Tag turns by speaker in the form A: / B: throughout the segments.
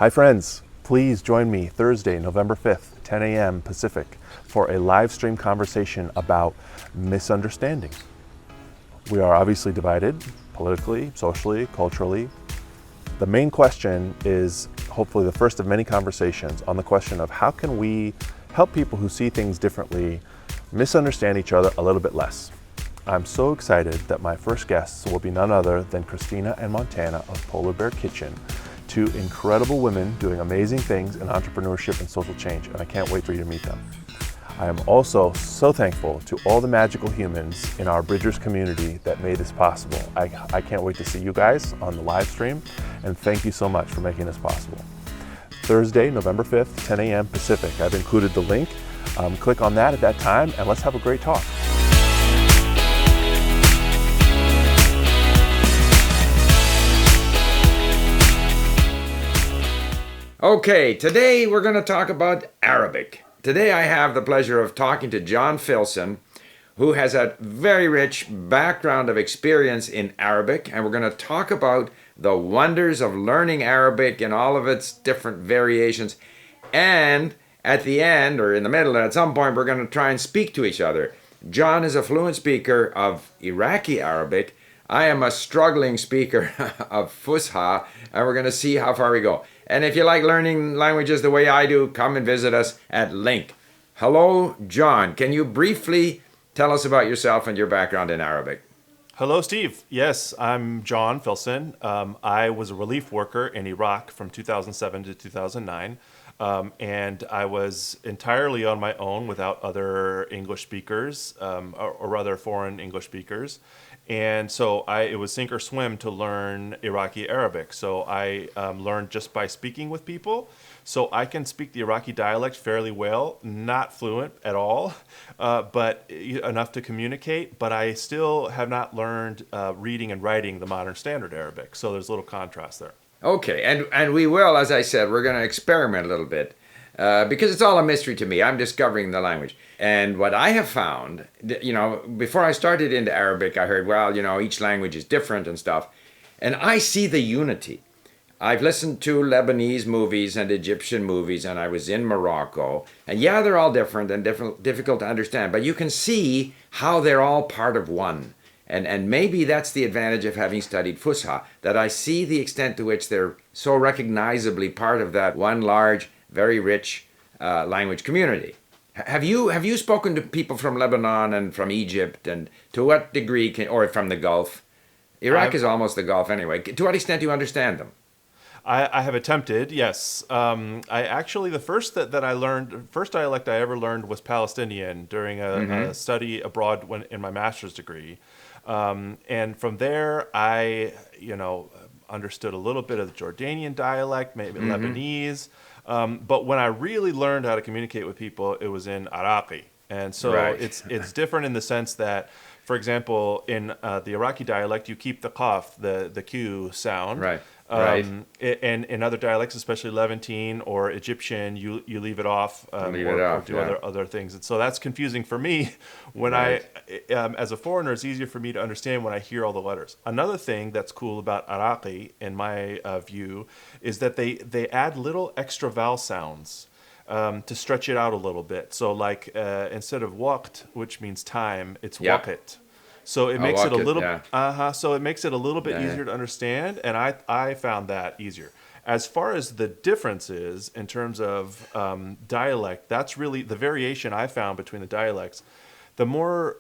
A: Hi friends, please join me Thursday, November 5th, 10 a.m. Pacific, for a live stream conversation about misunderstanding. We are obviously divided politically, socially, culturally. The main question is hopefully the first of many conversations on the question of how can we help people who see things differently misunderstand each other a little bit less. I'm so excited that my first guests will be none other than Christina and Montana of Polar Bear Kitchen, two incredible women doing amazing things in entrepreneurship and social change, and I can't wait for you to meet them. I am also so thankful to all the magical humans in our Bridgers community that made this possible. I can't wait to see you guys on the live stream, and thank you so much for making this possible. Thursday, November 5th, 10 a.m. Pacific. I've included the link. Click on that at that time, and let's have a great talk.
B: Okay, today we're going to talk about Arabic. Today I have the pleasure of talking to John Filson, who has a very rich background of experience in Arabic, and we're going to talk about the wonders of learning Arabic and all of its different variations. And at the end, or in the middle, at some point, we're going to try and speak to each other. John is a fluent speaker of Iraqi Arabic. I am a struggling speaker of Fusha, and we're going to see how far we go. And if you like learning languages the way I do, come and visit us at Link. Hello, John. Can you briefly tell us about yourself and your background in Arabic?
A: Hello, Steve. Yes, I'm John Filson. I was a relief worker in Iraq from 2007 to 2009. And I was entirely on my own without other English speakers, or rather foreign English speakers. And so it was sink or swim to learn Iraqi Arabic. So I learned just by speaking with people. So I can speak the Iraqi dialect fairly well, not fluent at all, but enough to communicate. But I still have not learned reading and writing the modern standard Arabic. So there's a little contrast there.
B: Okay, and we will, as I said, we're going to experiment a little bit because it's all a mystery to me. I'm discovering the language. And what I have found, before I started into Arabic, I heard, well, each language is different and stuff. And I see the unity. I've listened to Lebanese movies and Egyptian movies, and I was in Morocco. And yeah, they're all different and difficult to understand, but you can see how they're all part of one. And maybe that's the advantage of having studied Fusha, that I see the extent to which they're so recognizably part of that one large, very rich language community. Have you spoken to people from Lebanon and from Egypt, and to what degree or from the Gulf? Iraq is almost the Gulf anyway. To what extent do you understand them?
A: I have attempted, yes. The first dialect I ever learned was Palestinian during a study abroad in my master's degree. And from there, I, understood a little bit of the Jordanian dialect, maybe Lebanese. But when I really learned how to communicate with people, it was in Iraqi. And so it's different in the sense that, for example, in the Iraqi dialect, you keep the qaf, the Q sound.
B: Right.
A: And in other dialects, especially Levantine or Egyptian, you leave it off, or do other things. And so that's confusing for me when as a foreigner, it's easier for me to understand when I hear all the letters. Another thing that's cool about Iraqi, in my view, is that they add little extra vowel sounds to stretch it out a little bit. So like instead of waqt, which means time, it's waqt. So it makes it a little bit easier to understand, and I found that easier. As far as the differences in terms of dialect, that's really the variation I found between the dialects. The more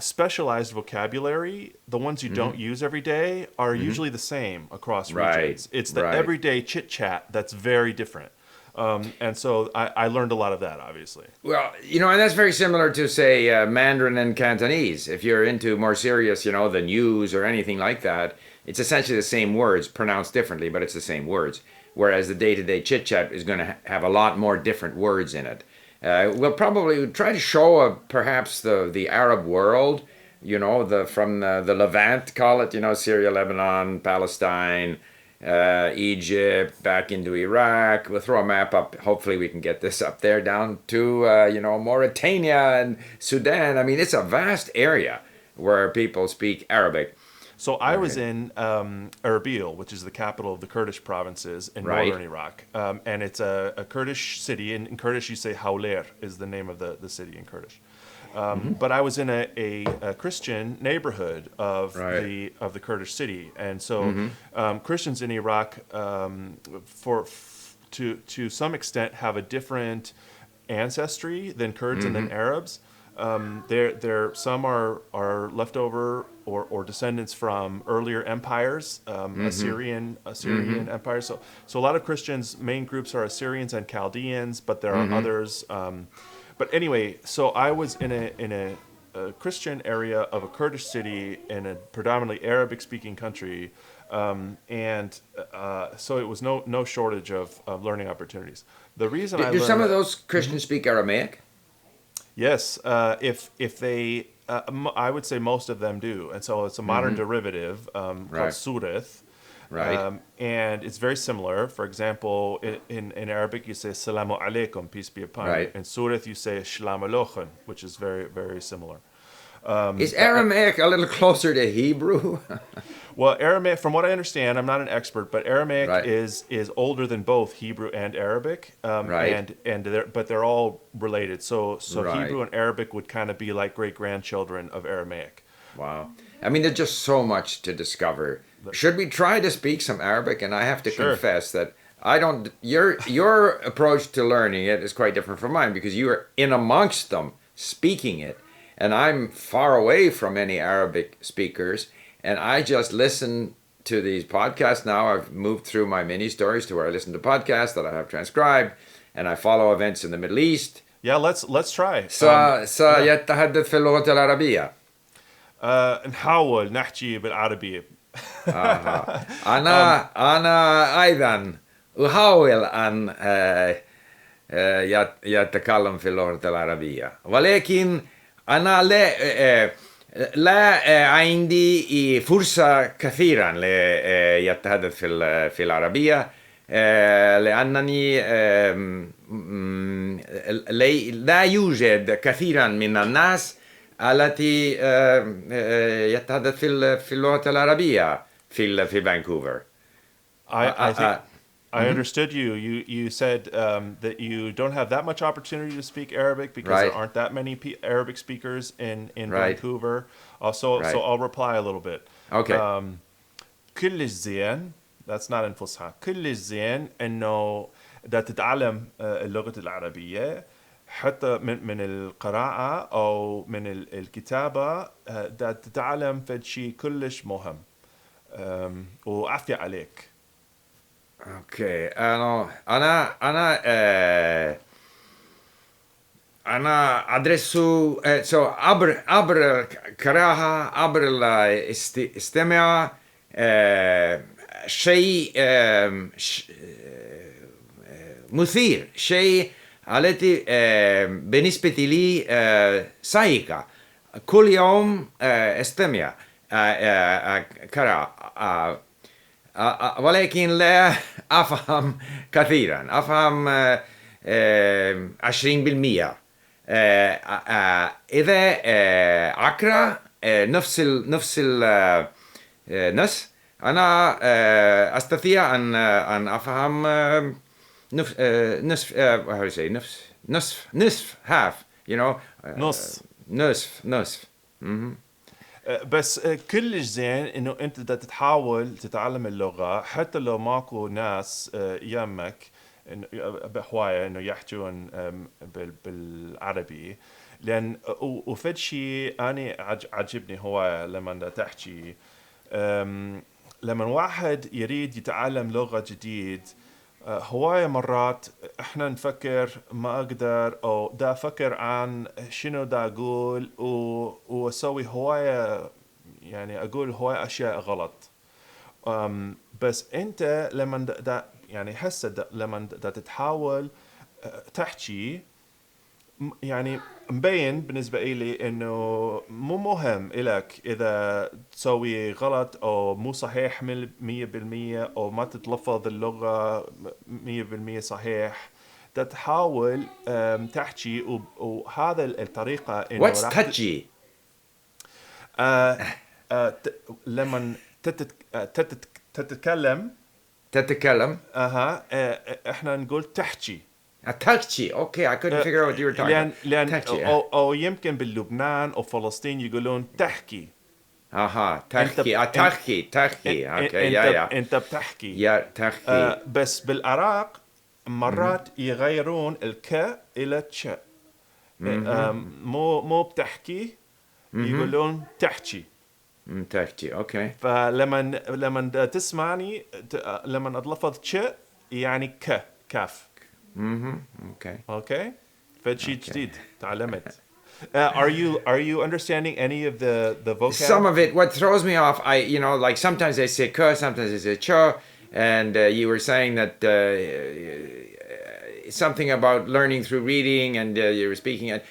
A: specialized vocabulary, the ones you don't use every day, are usually the same across regions. It's the everyday chit-chat that's very different. And so I learned a lot of that, obviously.
B: Well, and that's very similar to, say, Mandarin and Cantonese. If you're into more serious, the news or anything like that, it's essentially the same words, pronounced differently, but it's the same words. Whereas the day-to-day chit-chat is going to have a lot more different words in it. We'll probably try to show perhaps the Arab world, from the Levant, call it, Syria, Lebanon, Palestine, Egypt, back into Iraq. We'll throw a map up. Hopefully we can get this up there down to, Mauritania and Sudan. I mean, it's a vast area where people speak Arabic.
A: So I was
B: Okay.
A: in Erbil, which is the capital of the Kurdish provinces in
B: Right.
A: northern Iraq. And it's a Kurdish city. In Kurdish, you say Hawler is the name of the city in Kurdish. But I was in a Christian neighborhood
B: Right.
A: of the Kurdish city, and so Christians in Iraq, to some extent, have a different ancestry than Kurds and than Arabs. They're some are leftover or descendants from earlier empires, Assyrian empires. So a lot of Christians, main groups are Assyrians and Chaldeans, but there are others. But anyway, so I was in a Christian area of a Kurdish city in a predominantly Arabic speaking country. And so it was no shortage of learning opportunities. The reason I
B: Do some of
A: learned,
B: those Christians speak Aramaic?
A: yes, if they, I would say most of them do, and so it's a modern derivative called
B: Right.
A: surith,
B: Right.
A: and it's very similar. For example, in Arabic you say "Salamu alaikum," peace be upon you.
B: Right.
A: In surith you say "Shalom aleichem," which is very similar.
B: Is Aramaic a little closer to Hebrew?
A: Well, Aramaic, from what I understand, I'm not an expert, but Aramaic
B: Right.
A: is older than both Hebrew and Arabic,
B: Right.
A: but they're all related. So
B: Right.
A: Hebrew and Arabic would kind of be like great grandchildren of Aramaic.
B: Wow. I mean, there's just so much to discover. Should we try to speak some Arabic? And I have to
A: Sure.
B: confess that I don't. Your approach to learning it is quite different from mine because you are in amongst them, speaking it, and I'm far away from any Arabic speakers. And I just listen to these podcasts now. I've moved through my mini stories to where I listen to podcasts that I have transcribed, and I follow events in the Middle East.
A: Yeah, let's try.
B: سيتحدث في اللغة العربية.
A: نحاول نحكي بالعربية.
B: أنا أيضا أحاول أن يتكلم في اللغة العربية ولكن أنا لا عندي فرصة كثيرا ليتحدث في العربية لأنني لا يوجد كثيرا من الناس التي يتحدث في اللغة العربية في فانكوفر.
A: I think I understood you. You said that you don't have that much opportunity to speak Arabic because
B: Right.
A: there aren't that many Arabic speakers in
B: Right.
A: Vancouver. So
B: Right.
A: so I'll reply a little bit.
B: Okay.
A: كلش زين. That's not in فصحى. كلش زين إنه دا تتعلم اللغة العربية حتى من القراءة أو من الكتابة دا تتعلم فد شيء كلش مهم. وعافية عليك.
B: اوكي انا ادرس عبر القراءة عبر الاستماع شيء مثير شيء التي بالنسبة لي سائقة كل يوم استمع قراءة ولكن لا أفهم كثيرا أفهم 20%. إذا أقرأ نفس النص أنا أستطيع أن أفهم نصف how do you say نصف half you know نصف
A: بس كلش زين انه انت بدك تحاول تتعلم اللغه حتى لو ماكو ناس يمك بهوايه انه يحجون بالعربي لان وفد شيء اني عجبني هوايه لما تحكي لما واحد يريد يتعلم لغه جديد هواية مرات احنا نفكر ما اقدر او دا افكر عن شنو دا اقول واسوي هواية يعني اقول هواية اشياء غلط. بس انت لما دا يعني هسه لما دا تتحاول تحكي يعني مبين بالنسبة إلي إنه مو مهم إلك إذا تسوي غلط أو مو صحيح 100% أو ما تتلفظ اللغة 100% صحيح تحاول تحكي وهذا الطريقة إنه
B: What's touchy?
A: لما تتكلم
B: تتكلم.
A: احنا نقول تحكي.
B: تحكي. Okay, I couldn't figure out what you were talking about.
A: لأن
B: تحكي.
A: أو يمكن بلبنان أو فلسطين يقولون تحكي.
B: تحكي. تحكي. Okay,
A: أنت بتحكي.
B: يا تحكي.
A: بس بالعراق مرات يغيرون الك إلى تش. مو بتحكي، يقولون تحكي.
B: تحكي. Okay.
A: فلما تسمعني لما أتلفظ تش يعني كاف.
B: Okay.
A: فد شيء جديد تعلمت. Are you understanding any of the vocab?
B: Some of it. What throws me off, like sometimes they say "ka," sometimes they say "cha," and you were saying that something about learning through reading, and you were speaking. And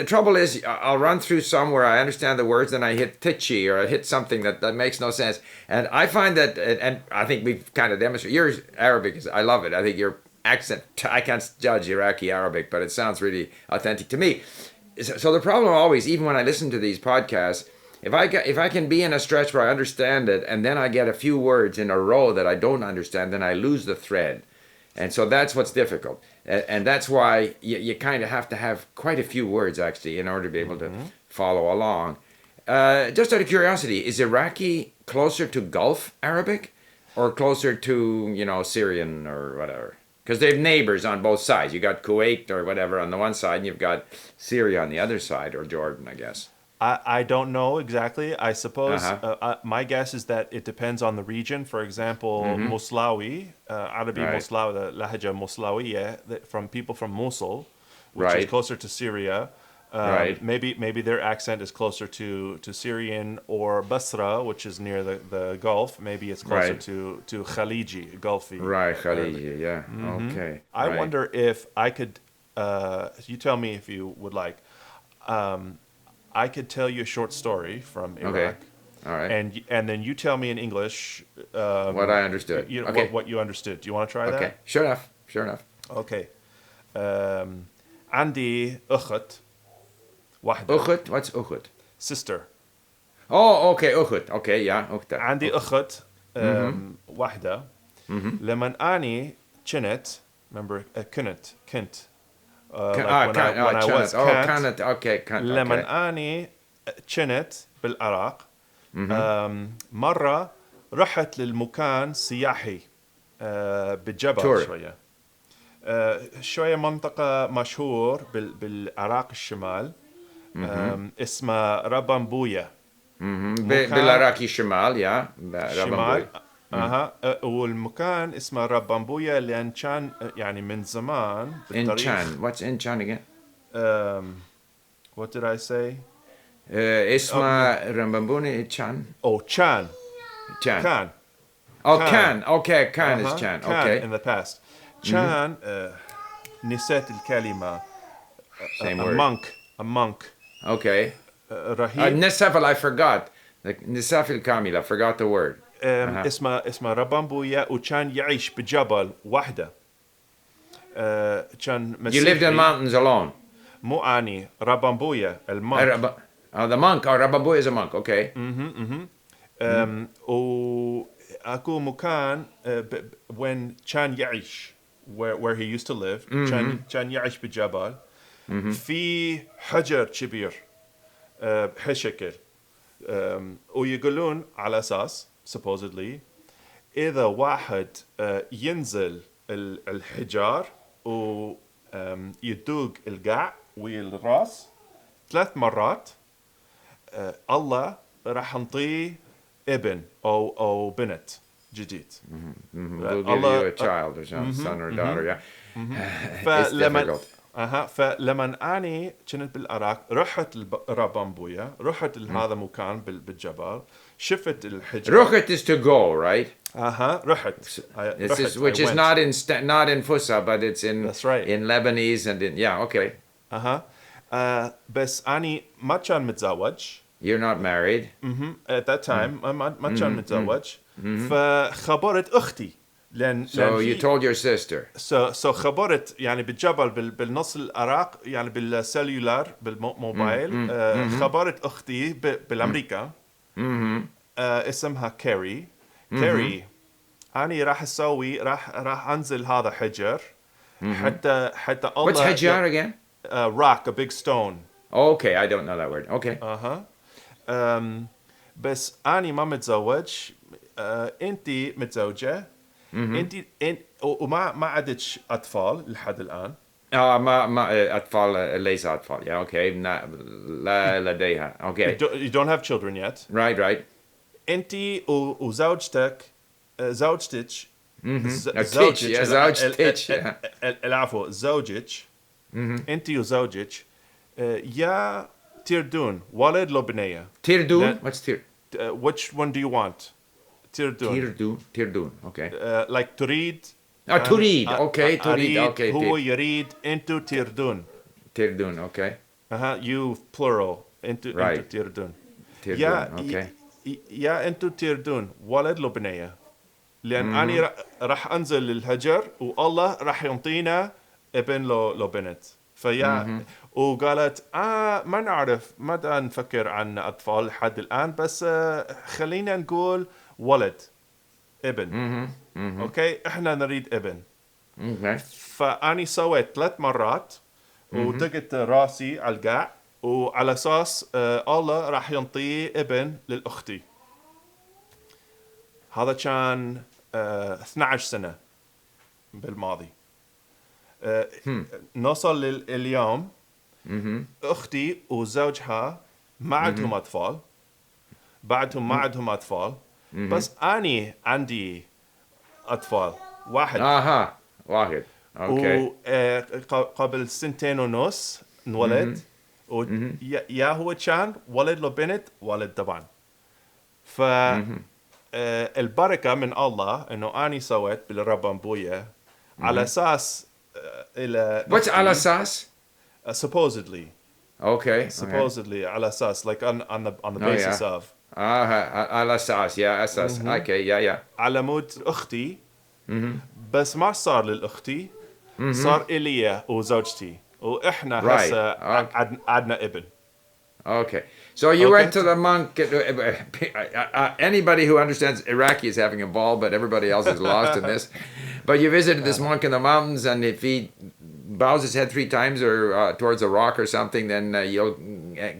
B: the trouble is, I'll run through some where I understand the words, and I hit "tichi" or I hit something that makes no sense. And I find that, and I think we've kind of demonstrated. Your Arabic I love it. I think your accent. I can't judge Iraqi Arabic, but it sounds really authentic to me. So the problem always, even when I listen to these podcasts, if I can be in a stretch where I understand it, and then I get a few words in a row that I don't understand, then I lose the thread. And so that's what's difficult. And that's why you kind of have to have quite a few words, actually, in order to be able to follow along. Just out of curiosity, is Iraqi closer to Gulf Arabic or closer to, Syrian or whatever? Because they have neighbors on both sides. You got Kuwait or whatever on the one side, and you've got Syria on the other side, or Jordan, I guess.
A: I don't know exactly. I suppose my guess is that it depends on the region. For example, Moslawi, Arabi Moslawi, the Lahja Moslawiya, from people from Mosul, which is closer to Syria. Maybe their accent is closer to Syrian, or Basra, which is near the Gulf. Maybe it's closer to Khaliji, Gulfi.
B: Right, Khaliji, yeah. Okay.
A: I wonder if I could, you tell me if you would like, I could tell you a short story from Iraq.
B: Okay. All right.
A: And then you tell me in English
B: what I understood.
A: What you understood. Do you want to try that?
B: Okay. Sure enough.
A: Okay. عندي أخت واحدة.
B: أخت? What's أخت?
A: Sister.
B: Oh, okay, أخت. Okay, yeah, أخت.
A: عندي أخت واحدة. لما أني كنت كنت
B: when I was كانت. Okay, كانت.
A: لما أني كنت بالعراق مرة رحت للمكان سياحي بالجبل شوية منطقة مشهور بالعراق الشمال اسمه ربامبوية
B: بالعراقي الشمال يا
A: شمال والمكان اسمه ربامبوية لأن كان يعني من زمان
B: بالتاريخ. What's in Chan again?
A: What did I say?
B: اسمه ربامبوية Chan.
A: Oh, Chan.
B: Can. Oh, Can. Okay, Can is Chan. Okay.
A: In the past. Chan نسيت الكلمة.
B: Same
A: word. A monk.
B: Okay.
A: رهيب.
B: Nisafil, I forgot. Nisafil Kamil, I forgot the word.
A: اسمه ربامبوية وكان يعيش بجبل وحده. كان مسيحي.
B: You lived in mountains alone.
A: مو أني ربامبوية المونك.
B: The monk. Oh, Rabambuya is a monk. Okay.
A: وأكو مكان when كان يعيش where he used to live كان يعيش بجبل في حجر كبير بهالشكل ويقولون على أساس supposedly إذا واحد ينزل الحجار ويدوق القاع والراس 3 مرات الله راح نطيه ابن أو بنت جديد.
B: We'll give you a child or some son or daughter, yeah. It's difficult.
A: فلما أني كنت بالعراق رحت ربامبويا رحت لهذا مكان بالجبل شفت الحجر.
B: رحت is to go, right?
A: رحت.
B: Which is not in Fusa, but it's in
A: That's right.
B: in Lebanese and in okay.
A: بس أني ما كان متزوج.
B: You're not married.
A: At that time ما كان متزوج. فخبرت أختي.
B: So you told your sister.
A: So خبرت يعني بالجبل بالنص العراق يعني بالسلولار بالموبايل خبرت أختي بالأمريكا اسمها كاري. كاري أنا راح أسوي راح أنزل هذا حجر حتى الله.
B: What's hajar again?
A: Rock, a big stone.
B: Okay, I don't know that word. Okay.
A: بس أنا ما متزوج. أنت متزوجة. أنت وما عندك أطفال لحد الآن.
B: ما أطفال ليس أطفال. Yeah, okay. لا لديها. Okay.
A: You don't have children yet.
B: Right.
A: أنت وزوجتك زوجتك
B: زوجتك.
A: العفو زوجك. أنت وزوجك يا تردون ولد لو بنية.
B: تردون. What's tir?
A: Which one do you want?
B: تردون. Okay.
A: Like تريد.
B: تريد. Okay. تريد.
A: أريد.
B: Okay.
A: هو يريد. أنتو تردون.
B: تردون. Okay.
A: You plural. أنتو تردون.
B: تردون. Okay.
A: يا أنتو تردون ولد لو بنية. لأن أنا راح أنزل للهجر والله راح يعطينا ابن لو بنت. فيا وقالت ما نعرف متى نفكر عن أطفال لحد الآن بس خلينا نقول ولد ابن. أوكي إحنا نريد ابن.
B: Okay.
A: فأني سويت 3 مرات ودقت راسي على القاع وعلى أساس الله راح ينطيه ابن للأختي. هذا كان 12 سنة بالماضي. نوصل لليوم أختي وزوجها ما عندهم أطفال. بعدهم ما عندهم أطفال. بس أنا عندي أطفال واحد.
B: واحد. أوكي.
A: قبل 2.5 سنين انولد. يا هو كان ولد لو بنت ولد طبعا. ف البركة من الله إنه أنا سويت بالرب أبويا على أساس إلى.
B: What's على أساس?
A: Supposedly.
B: Okay.
A: Supposedly على أساس like on the basis of.
B: على أساس. Yeah, أساس. Okay. Yeah.
A: على مود أختي. بس ما صار للأختي. صار إلي وزوجتي وإحنا هسه عدنا ابن.
B: Okay. So you went to the monk. Anybody who understands Iraqi is having a ball, but everybody else is lost in this. But you visited this monk in the mountains, and if he bows his head 3 times or towards a rock or something, then you'll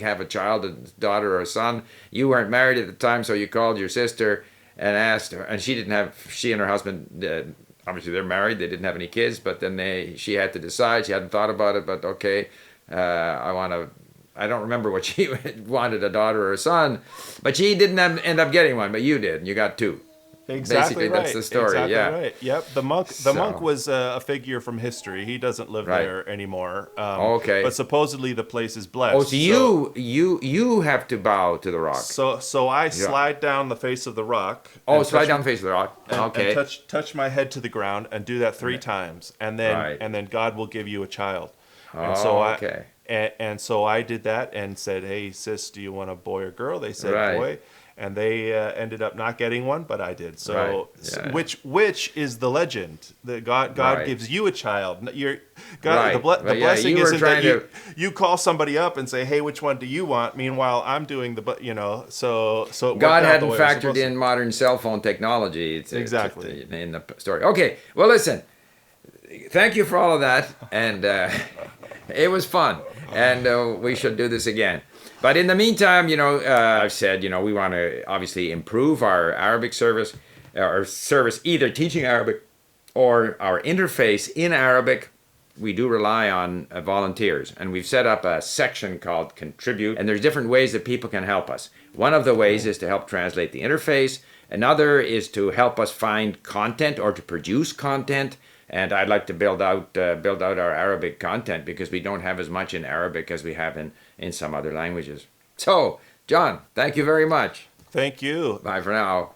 B: have a child, a daughter or a son. You weren't married at the time, so you called your sister and asked her, and she and her husband, obviously they're married, they didn't have any kids, but then she had to decide, she hadn't thought about it, but okay, I don't remember what she wanted, a daughter or a son, but she didn't end up getting one, but you did, and you got 2.
A: Exactly.
B: Basically,
A: right.
B: That's the story.
A: Exactly
B: yeah.
A: Right. Yep. The monk was a figure from history. He doesn't live there anymore.
B: Okay.
A: But supposedly the place is blessed.
B: Oh, so you have to bow to the rock.
A: So I slide down the face of the rock.
B: Slide down the face of the rock. Okay.
A: And touch my head to the ground and do that 3 times, and then God will give you a child. And so and so I did that and said, "Hey sis, do you want a boy or girl?" They said boy. And they ended up not getting one, but I did. So, which is the legend that God gives you a child. The blessing isn't that you call somebody up and say, "Hey, which one do you want?" Meanwhile, I'm doing so
B: God hadn't factored in modern cell phone technology.
A: Exactly
B: in the story. Okay, well, listen. Thank you for all of that, and it was fun, and we should do this again. But in the meantime, I've said, we want to obviously improve our Arabic service, our service either teaching Arabic or our interface in Arabic. We do rely on volunteers, and we've set up a section called Contribute, and there's different ways that people can help us. One of the ways is to help translate the interface. Another is to help us find content or to produce content. And I'd like to build out our Arabic content because we don't have as much in Arabic as we have in some other languages. So, John, thank you very much.
A: Thank you.
B: Bye for now.